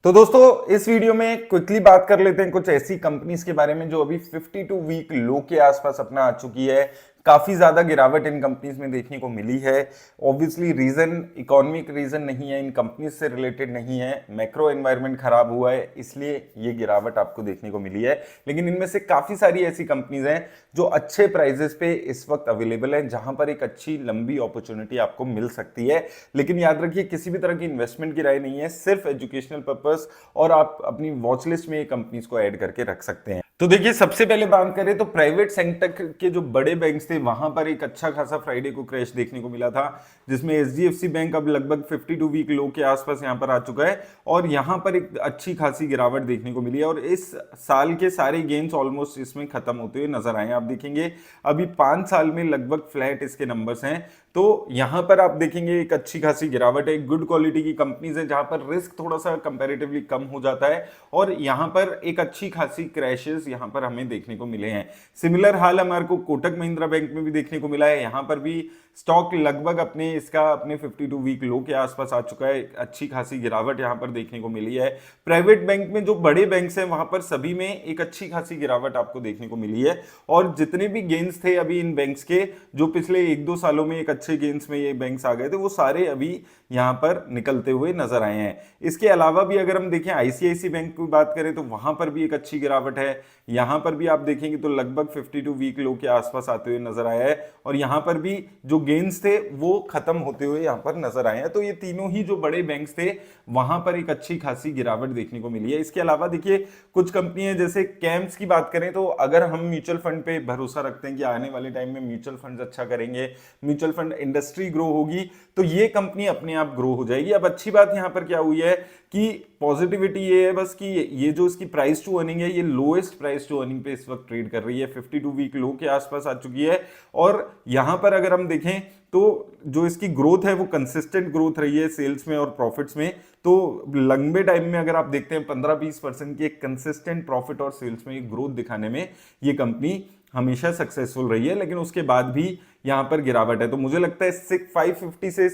तो दोस्तों इस वीडियो में क्विकली बात कर लेते हैं कुछ ऐसी कंपनीज के बारे में जो अभी 52 वीक लो के आसपास अपना आ चुकी है। काफी ज्यादा गिरावट इन कंपनीज में देखने को मिली है। ऑब्वियसली रीजन इकोनॉमिक रीजन नहीं है, इन कंपनीज से रिलेटेड नहीं है, मैक्रो एनवायरनमेंट खराब हुआ है इसलिए ये गिरावट आपको देखने को मिली है। लेकिन इनमें से काफी सारी ऐसी कंपनीज हैं जो अच्छे प्राइजेस पे इस वक्त अवेलेबल है, जहां पर एक अच्छी लंबी अपॉर्चुनिटी आपको मिल सकती है। लेकिन याद रखिए किसी भी तरह की इन्वेस्टमेंट की राय नहीं है, सिर्फ एजुकेशनल पर्पस, और आप अपनी वॉच लिस्ट में ये कंपनीज को ऐड करके रख सकते हैं। तो देखिए सबसे पहले बात करें तो प्राइवेट सेक्टर के जो बड़े बैंक्स थे वहां पर एक अच्छा खासा फ्राइडे को क्रैश देखने को मिला था, जिसमें एचडीएफसी बैंक अब लगभग 52 वीक लो के आसपास यहां पर आ चुका है और यहां पर एक अच्छी खासी गिरावट देखने को मिली है। और इस साल के सारे गेन्स ऑलमोस्ट इसमें खत्म होते हुए नजर आए। आप देखेंगे अभी 5 साल में लगभग फ्लैट इसके नंबर्स हैं। तो यहां पर आप देखेंगे एक अच्छी खासी गिरावट है, गुड क्वालिटी की कंपनीज है जहां पर रिस्क थोड़ा सा कंपैरेटिवली कम हो जाता है, और यहां पर एक अच्छी खासी क्रैशेस यहां पर हमें देखने को मिले हैं। सिमिलर हाल हमारे को कोटक महिंद्रा बैंक में भी देखने को मिला है। यहां पर भी स्टॉक लगभग अपने 52 वीक लो के आसपास आ चुका है, अच्छी खासी गिरावट यहां पर देखने को मिली है। प्राइवेट बैंक में जो बड़े बैंक्स हैं वहां पर सभी में एक अच्छी खासी गिरावट आपको देखने को मिली है, और जितने भी गेन्स थे अभी इन बैंक्स के, जो पिछले 1-2 सालों में एक अच्छे गेन्स में ये बैंक्स आ गए थे, वो सारे अभी यहां पर निकलते हुए नजर आए हैं। इसके अलावा भी अगर हम देखें आईसीआईसी बैंक की बात करें तो वहां पर भी एक अच्छी गिरावट है। यहां पर भी आप देखेंगे तो लगभग 52 वीक लो के आसपास आते हुए नजर आया है, और यहां पर भी जो गेन्स थे वो खत्म होते हुए यहां पर नजर आए हैं। तो ये तीनों ही जो बड़े बैंक्स थे वहां पर एक अच्छी खासी गिरावट देखने को मिली है। इसके अलावा देखिए कुछ कंपनियां जैसे कैम्स की बात करें तो अगर हम म्यूचुअल फंड पे भरोसा रखते हैं कि आने वाले टाइम में म्यूचुअल फंड अच्छा करेंगे, म्यूचुअल फंड इंडस्ट्री ग्रो होगी, तो ये कंपनी अपने आप ग्रो हो जाएगी। अब अच्छी बात यहां पर क्या हुई है कि पॉजिटिविटी ये है बस कि ये जो इसकी प्राइस टू अर्निंग है ये लोएस्ट प्राइस टू अर्निंग पे इस वक्त ट्रेड कर रही है, 52 वीक लो के आसपास आ चुकी है। और यहां पर अगर हम देखें तो जो इसकी ग्रोथ है वो कंसिस्टेंट ग्रोथ रही है सेल्स में और प्रॉफिट्स में। तो लंबे टाइम में अगर आप देखते हैं 15-20% की एक कंसिस्टेंट प्रॉफिट और सेल्स में ग्रोथ दिखाने में ये कंपनी हमेशा सक्सेसफुल रही है, लेकिन उसके बाद भी यहां पर गिरावट है। तो मुझे लगता है 550 से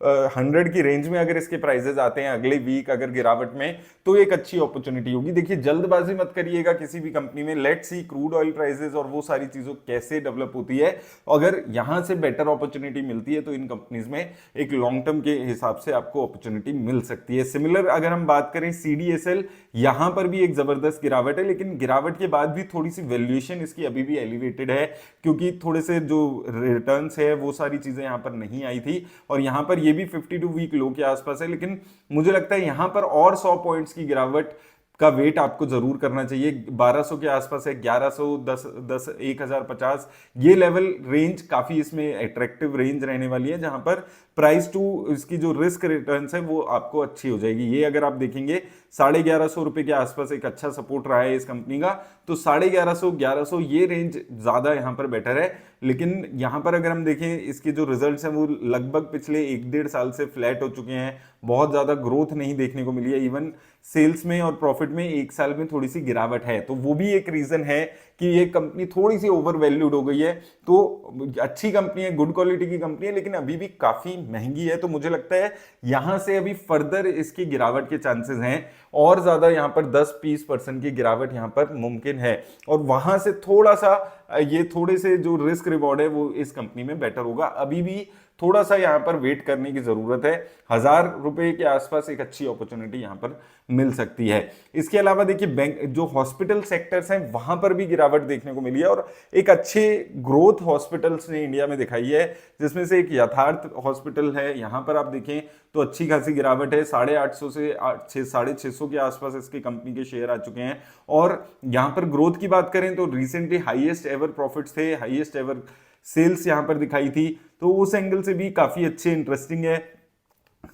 600 की रेंज में अगर इसके प्राइसेस आते हैं अगले वीक अगर गिरावट में, तो एक अच्छी अपॉर्चुनिटी होगी। देखिए जल्दबाजी मत करिएगा किसी भी कंपनी में, let's see crude oil prices और वो सारी चीजों कैसे डेवलप होती है। अगर यहां से बेटर अपॉर्चुनिटी मिलती है तो इन कंपनीज में एक लॉन्ग टर्म के हिसाब से आपको अपॉर्चुनिटी मिल सकती है। सिमिलर अगर हम बात करें सीडीएसएल, यहां पर भी एक जबरदस्त गिरावट है, लेकिन गिरावट के बाद भी थोड़ी सी वैल्यूएशन इसकी अभी भी एलिवेटेड है, क्योंकि थोड़े से जो रिटर्न्स है वो सारी चीजें यहां पर नहीं आई थी, और यहां पर ये भी 52 वीक लो के आसपास है। लेकिन मुझे लगता है यहां पर और 100 पॉइंट्स की गिरावट का वेट आपको जरूर करना चाहिए। 1200 के आसपास है, 1100, 10, 1050, ये लेवल रेंज काफी इसमें अट्रैक्टिव रेंज रहने वाली है, जहां पर प्राइस टू इसकी जो रिस्क रिटर्न है वो आपको अच्छी हो जाएगी। ये अगर आप देखेंगे 1150 रुपए के आसपास एक अच्छा सपोर्ट रहा है इस कंपनी का, तो 1150, ये रेंज ज्यादा यहां पर बेटर है। लेकिन यहां पर अगर हम देखें इसके जो रिजल्ट्स हैं वो लगभग पिछले 1-1.5 साल से फ्लैट हो चुके हैं, बहुत ज्यादा ग्रोथ नहीं देखने को मिली है। इवन सेल्स में और प्रॉफिट में 1 साल में थोड़ी सी गिरावट है, तो वो भी एक रीजन है कि ये कंपनी थोड़ी सी ओवर वैल्यूड हो गई है। तो अच्छी कंपनी है, गुड क्वालिटी की कंपनी है, लेकिन अभी भी काफी महंगी है। तो मुझे लगता है यहां से अभी फर्दर इसकी गिरावट के चांसेस हैं, और ज्यादा यहां पर 10-20% की गिरावट यहां पर मुमकिन है, और वहां से थोड़ा सा ये थोड़े से जो रिस्क रिवॉर्ड है वो इस कंपनी में बेटर होगा। अभी भी थोड़ा सा यहां पर वेट करने की जरूरत है, 1000 रुपए के आसपास एक अच्छी अपॉर्चुनिटी यहां पर मिल सकती है। इसके अलावा देखिए बैंक जो हॉस्पिटल सेक्टर्स हैं वहां पर भी गिरावट देखने को मिली है, और एक अच्छे ग्रोथ हॉस्पिटल्स ने इंडिया में दिखाई है, जिसमें से एक यथार्थ हॉस्पिटल है। यहां पर आप देखें तो अच्छी खासी गिरावट है, 850 से 650 के आसपास इसके कंपनी के शेयर आ चुके हैं। और यहां पर ग्रोथ की बात करें तो रिसेंटली हाईएस्ट एवर प्रॉफिट्स थे, हाईएस्ट एवर सेल्स यहां पर दिखाई थी, तो उस एंगल से भी काफी अच्छे इंटरेस्टिंग है।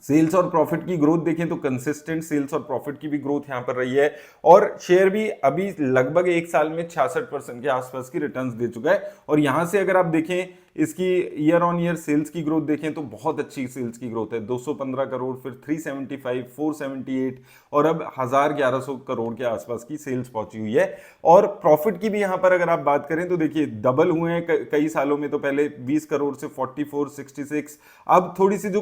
सेल्स और प्रॉफिट की ग्रोथ देखें तो कंसिस्टेंट सेल्स और प्रॉफिट की भी ग्रोथ यहां पर रही है, और शेयर भी अभी लगभग 1 साल में 66% के आसपास की रिटर्न्स दे चुका है। और यहां से अगर आप देखें इसकी ईयर ऑन ईयर सेल्स की ग्रोथ देखें तो बहुत अच्छी सेल्स की ग्रोथ है, 215 करोड़, फिर 375, 478, और अब 1100 करोड़ के आसपास की सेल्स पहुंची हुई है। और प्रॉफिट की भी यहां पर अगर आप बात करें तो देखिए डबल हुए हैं कई सालों में, तो पहले 20 करोड़ से 44, 66, अब थोड़ी सी जो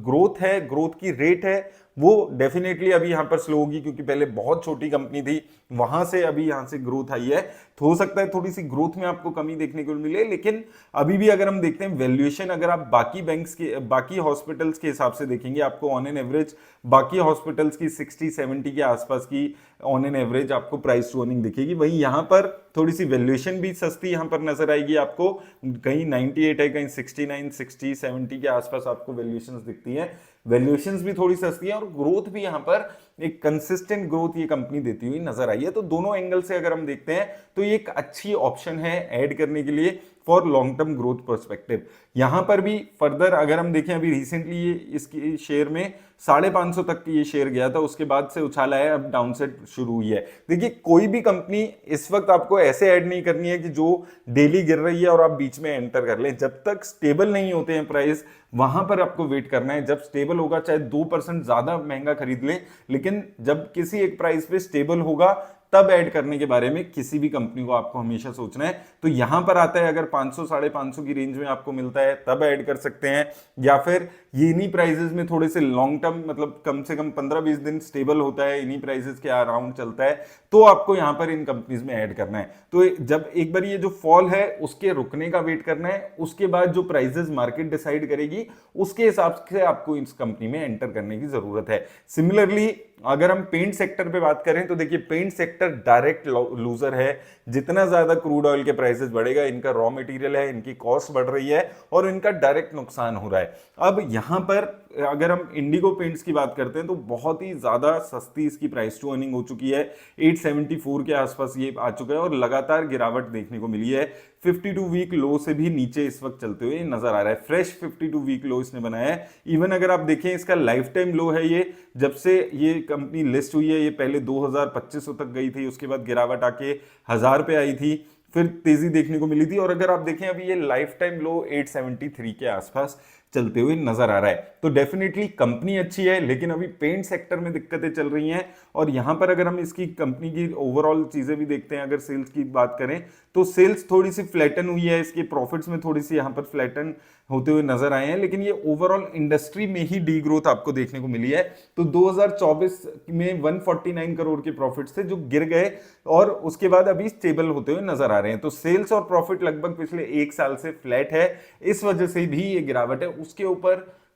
ग्रोथ है, ग्रोथ की रेट है वो डेफिनेटली अभी यहाँ पर स्लो होगी, क्योंकि पहले बहुत छोटी कंपनी थी, वहां से अभी यहाँ से ग्रोथ आई है। तो हो सकता है थोड़ी सी ग्रोथ में आपको कमी देखने को मिले, लेकिन अभी भी अगर हम देखते हैं वैल्यूएशन, अगर आप बाकी बैंक्स के, बाकी हॉस्पिटल्स के हिसाब से देखेंगे, आपको ऑन एन एवरेज बाकी हॉस्पिटल्स की 60-70 के आसपास की ऑन एन एवरेज आपको प्राइस टू अर्निंग दिखेगी। वहीं यहाँ पर थोड़ी सी वैल्यूएशन भी सस्ती यहाँ पर नजर आएगी आपको, कहीं 98 है, कहीं 69, 60, 70 के आसपास आपको वैल्यूएशंस दिखती है। वैल्यूएशंस भी थोड़ी सस्ती है और ग्रोथ भी यहाँ पर एक कंसिस्टेंट ग्रोथ ये कंपनी देती हुई नजर आई है। तो दोनों एंगल से अगर हम देखते हैं तो ये एक अच्छी ऑप्शन है ऐड करने के लिए for long term growth perspective. यहां पर भी फर्दर अगर हम देखें, अभी रिसेंटली ये इसकी शेयर में 550 तक ये शेयर गया था, उसके बाद से उछाला है, अब डाउनसाइड शुरू हुई है। देखिए कोई भी कंपनी इस वक्त आपको ऐसे ऐड नहीं करनी है कि जो डेली गिर रही है और आप बीच में एंटर कर लें। जब तक स्टेबल नहीं होते हैं प्राइस, वहां पर आपको वेट करना है। जब स्टेबल होगा, चाहे 2% ज्यादा महंगा खरीद लें, लेकिन जब किसी एक प्राइस पे स्टेबल होगा तब ऐड करने के बारे में किसी भी कंपनी को आपको हमेशा सोचना है। तो यहां पर आता है, अगर 500 550 की रेंज में आपको मिलता है तब ऐड कर सकते हैं, या फिर ये इन्हीं प्राइसेस में थोड़े से लॉन्ग टर्म, मतलब कम से कम 15-20 दिन स्टेबल होता है, इन्हीं प्राइसेस के अराउंड चलता है, तो आपको यहां पर इन कंपनीज में ऐड करना है। तो जब एक बार ये जो फॉल है उसके रुकने का वेट करना है, उसके बाद जो प्राइसेस मार्केट डिसाइड करेगी उसके हिसाब से आपको इस कंपनी में एंटर करने की जरूरत है। सिमिलरली अगर हम पेंट सेक्टर पे बात करें तो देखिए पेंट सेक्टर डायरेक्ट लूजर है। जितना ज्यादा क्रूड ऑयल के प्राइसेस बढ़ेगा, इनका रॉ मटेरियल है, इनकी कॉस्ट बढ़ रही है और इनका डायरेक्ट नुकसान हो रहा है। अब यहां पर अगर हम इंडिगो पेंट्स की बात करते हैं तो बहुत ही ज्यादा सस्ती इसकी प्राइस टू अर्निंग हो चुकी है, 874 के आसपास ये आ चुका है और लगातार गिरावट देखने को मिली है। 52 वीक लो से भी नीचे इस वक्त चलते हुए नजर आ रहा है। फ्रेश 52 वीक लो इसने बनाया है। इवन अगर आप देखें इसका लाइफ टाइम लो है ये, जब से ये कंपनी लिस्ट हुई है, ये पहले 2000-2500 तक गई थी, उसके बाद गिरावट आके 1000 पे आई थी, फिर तेजी देखने को मिली थी, और अगर आप देखें अभी ये लाइफ टाइम लो 873 के आसपास चलते हुए नजर आ रहा है। तो डेफिनेटली कंपनी अच्छी है, लेकिन अभी पेंट सेक्टर में दिक्कतें चल रही हैं। और यहां पर अगर हम इसकी कंपनी की ओवरऑल चीजें भी देखते हैं, अगर सेल्स की बात करें तो सेल्स थोड़ी सी फ्लैटन हुई है, इसके प्रॉफिट्स में थोड़ी सी यहां पर फ्लैटन होते हुए नजर आए हैं, लेकिन ये ओवरऑल इंडस्ट्री में ही डी ग्रोथ आपको देखने को मिली है। तो 2024 में 149 करोड़ के प्रॉफिट्स थे जो गिर गए और उसके बाद अभी स्टेबल होते हुए नजर आ रहे हैं। तो सेल्स और प्रॉफिट लगभग पिछले एक साल से फ्लैट है, इस वजह से भी ये गिरावट है। उसके ऊपर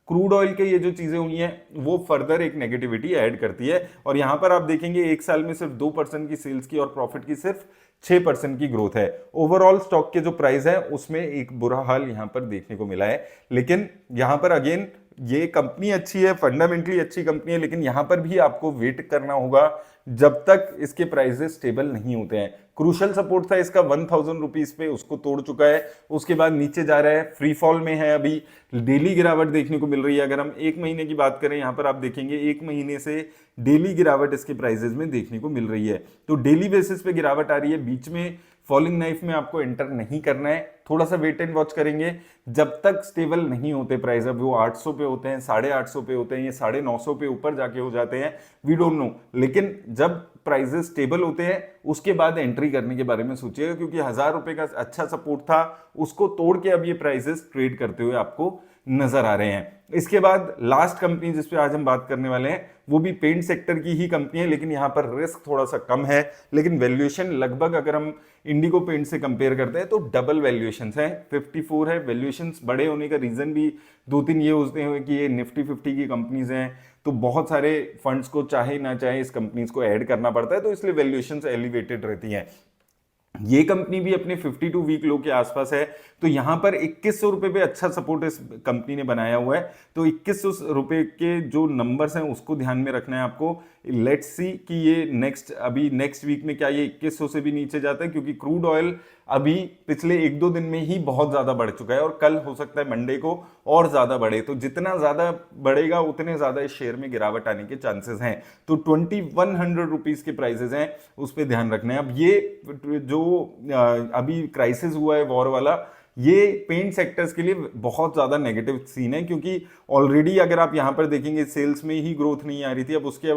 क्रूड ऑयल के ये जो चीजें हुई हैं वो फर्दर एक नेगेटिविटी ऐड करती है। और यहां पर आप देखेंगे एक साल में सिर्फ 2% की सेल्स की और प्रॉफिट की सिर्फ 6% की ग्रोथ है। ओवरऑल स्टॉक के जो प्राइस है उसमें एक बुरा हाल यहां पर देखने को मिला है। लेकिन यहां पर अगेन ये कंपनी अच्छी है, फंडामेंटली अच्छी कंपनी है, लेकिन यहां पर भी आपको वेट करना होगा जब तक इसके प्राइसेस स्टेबल नहीं होते हैं। क्रूशल सपोर्ट था इसका 1000 रुपीज पे, उसको तोड़ चुका है, उसके बाद नीचे जा रहा है, फ्री फॉल में है, अभी डेली गिरावट देखने को मिल रही है। अगर हम एक महीने की बात करें, यहां पर आप देखेंगे एक महीने से डेली गिरावट इसके प्राइसेस में देखने को मिल रही है। तो डेली बेसिस पे गिरावट आ रही है, बीच में फॉलिंग नाइफ में आपको एंटर नहीं करना है, थोड़ा सा वेट एंड वॉच करेंगे जब तक स्टेबल नहीं होते प्राइस। अब वो 800 पे होते हैं, 850 पे होते हैं, ये 950 पे ऊपर जाके हो जाते हैं, वी डोंट नो। लेकिन जब प्राइसेस स्टेबल होते हैं उसके बाद एंट्री करने के बारे में सोचिएगा, क्योंकि 1000 रुपए का अच्छा सपोर्ट था, उसको तोड़ के अब ये प्राइसेस ट्रेड करते हुए आपको नजर आ रहे हैं। इसके बाद लास्ट कंपनी जिस पे आज हम बात करने वाले हैं वो भी पेंट सेक्टर की ही कंपनी है, लेकिन यहां पर रिस्क थोड़ा सा कम है, लेकिन वैल्यूएशन लगभग अगर हम इंडिगो पेंट से कंपेयर करते हैं तो डबल वैल्यूएशंस हैं, 54 है। वैल्यूएशंस बड़े होने का रीजन भी 2-3 ये होते हैं कि ये निफ्टी 50 की कंपनीज हैं, तो बहुत सारे फंड्स को चाहे ना चाहे इस कंपनीज को ऐड करना पड़ता है, तो इसलिए वैल्यूएशंस एलिवेटेड रहती हैं। ये कंपनी भी अपने 52 वीक लो के आसपास है, तो यहां पर 2100 रुपए पे अच्छा सपोर्ट इस कंपनी ने बनाया हुआ है। तो 2100 रुपए के जो नंबर्स हैं उसको ध्यान में रखना है आपको। लेट्स सी कि ये नेक्स्ट वीक में क्या ये 2100 से भी नीचे जाता है, क्योंकि क्रूड ऑयल अभी पिछले 1-2 दिन में ही बहुत ज्यादा बढ़ चुका है और कल हो सकता है मंडे को और ज्यादा बढ़े। तो जितना ज्यादा बढ़ेगा उतने ज्यादा इस शेयर में गिरावट आने के चांसेस हैं। तो 2100 रुपीज के प्राइसेस हैं, उस पर ध्यान रखना है। अब ये जो अभी क्राइसिस हुआ है वॉर वाला, ये पेंट सेक्टर्स के लिए बहुत ज्यादा नेगेटिव सीन है, क्योंकि ऑलरेडी अगर आप यहां पर देखेंगे सेल्स में ही ग्रोथ नहीं आ रही थी, अब उसके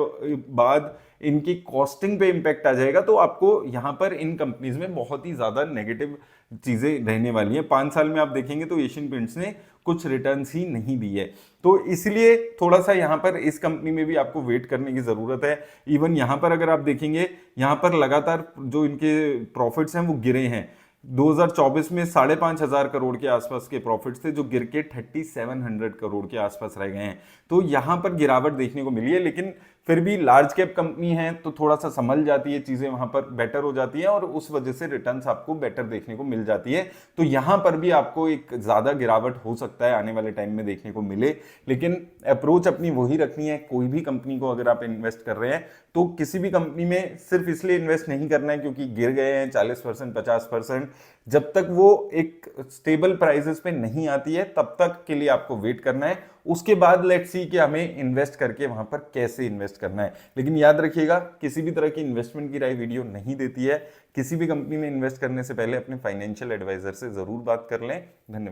बाद इनकी कॉस्टिंग पे इंपैक्ट आ जाएगा, तो आपको यहां पर इन कंपनीज में बहुत ही ज्यादा नेगेटिव चीजें रहने वाली हैं। 5 साल में आप देखेंगे तो एशियन पेंट्स ने कुछ रिटर्न्स ही नहीं दी है। तो इसलिए थोड़ा सा यहाँ पर इस कंपनी में भी आपको वेट करने की जरूरत है। इवन यहाँ पर अगर आप देखेंगे, यहाँ पर लगातार जो इनके प्रॉफिट्स हैं वो गिरे हैं। 2024 में 5,500 करोड़ के आसपास के प्रॉफिट्स थे जो गिर के 3,700 करोड़ के आसपास रह गए हैं। तो यहां पर गिरावट देखने को मिली है, लेकिन फिर भी लार्ज कैप कंपनी है तो थोड़ा सा संभल जाती है चीजें, वहां पर बेटर हो जाती है और उस वजह से रिटर्न्स आपको बेटर देखने को मिल जाती है। तो यहां पर भी आपको एक ज्यादा गिरावट हो सकता है आने वाले टाइम में देखने को मिले, लेकिन अप्रोच अपनी वही रखनी है। कोई भी कंपनी को अगर आप इन्वेस्ट कर रहे हैं तो किसी भी कंपनी में सिर्फ इसलिए इन्वेस्ट नहीं करना है क्योंकि गिर गए हैं 40%, 50%। जब तक वो एक स्टेबल प्राइसेस पे नहीं आती है तब तक के लिए आपको वेट करना है। उसके बाद लेट्स सी कि हमें इन्वेस्ट करके वहां पर कैसे इन्वेस्ट करना है। लेकिन याद रखिएगा, किसी भी तरह की इन्वेस्टमेंट की राय वीडियो नहीं देती है। किसी भी कंपनी में इन्वेस्ट करने से पहले अपने फाइनेंशियल एडवाइजर से जरूर बात कर लें। धन्यवाद।